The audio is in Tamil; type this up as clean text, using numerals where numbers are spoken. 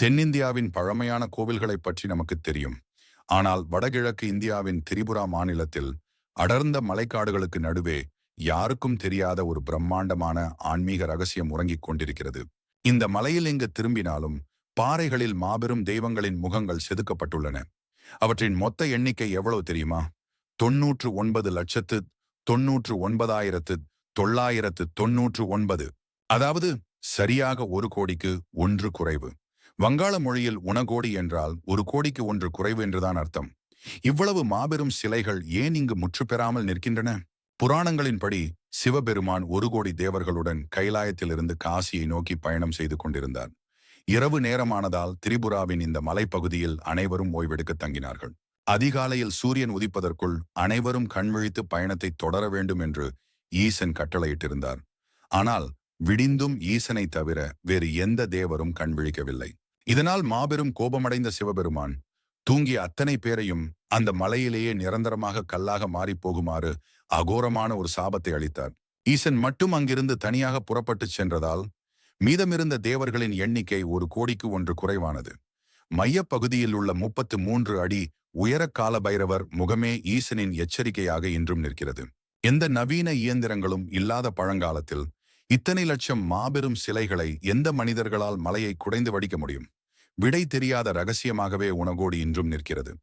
தென்னிந்தியாவின் பழமையான கோவில்களைப் பற்றி நமக்கு தெரியும். ஆனால் வடகிழக்கு இந்தியாவின் திரிபுரா மாநிலத்தில் அடர்ந்த மலைக்காடுகளுக்கு நடுவே யாருக்கும் தெரியாத ஒரு பிரம்மாண்டமான ஆன்மீக ரகசியம் உறங்கிக் கொண்டிருக்கிறது. இந்த மலையில் எங்கு திரும்பினாலும் பாறைகளில் மாபெரும் தெய்வங்களின் முகங்கள் செதுக்கப்பட்டுள்ளன. அவற்றின் மொத்த எண்ணிக்கை எவ்வளவு தெரியுமா? 99,99,999. அதாவது சரியாக 1 கோடிக்கு 1 குறைவு. வங்காள மொழியில் உனகோடி என்றால் 1 கோடிக்கு 1 குறைவு என்றுதான் அர்த்தம். இவ்வளவு மாபெரும் சிலைகள் ஏன் இங்கு முற்றுப்பெறாமல் நிற்கின்றன? புராணங்களின்படி சிவபெருமான் 1 கோடி தேவர்களுடன் கைலாயத்திலிருந்து காசியை நோக்கி பயணம் செய்து கொண்டிருந்தார். இரவு நேரமானதால் திரிபுராவின் இந்த மலைப்பகுதியில் அனைவரும் ஓய்வெடுக்க தங்கினார்கள். அதிகாலையில் சூரியன் உதிப்பதற்குள் அனைவரும் கண்விழித்து பயணத்தை தொடர வேண்டும் என்று ஈசன் கட்டளையிட்டிருந்தார். ஆனால் விடிந்தும் ஈசனை தவிர வேறு எந்த தேவரும் கண்விழிக்கவில்லை. இதனால் மாபெரும் கோபமடைந்த சிவபெருமான் தூங்கிய அத்தனை பேரையும் அந்த மலையிலேயே நிரந்தரமாக கல்லாக மாறிப் போகுமாறு அகோரமான ஒரு சாபத்தை அளித்தார். ஈசன் மட்டும் அங்கிருந்து தனியாக புறப்பட்டுச் சென்றதால் மீதமிருந்த தேவர்களின் எண்ணிக்கை 1 கோடிக்கு 1 குறைவானது. மையப்பகுதியில் உள்ள 33 அடி உயர கால பைரவர் முகமே ஈசனின் எச்சரிக்கையாக இன்றும் நிற்கிறது. எந்த நவீன இயந்திரங்களும் இல்லாத பழங்காலத்தில் இத்தனை லட்சம் மாபெரும் சிலைகளை எந்த மனிதர்களால் மலையை குடைந்து வடிக்க முடியும்? விடை தெரியாத ரகசியமாகவே உனகோடி இன்றும் நிற்கிறது.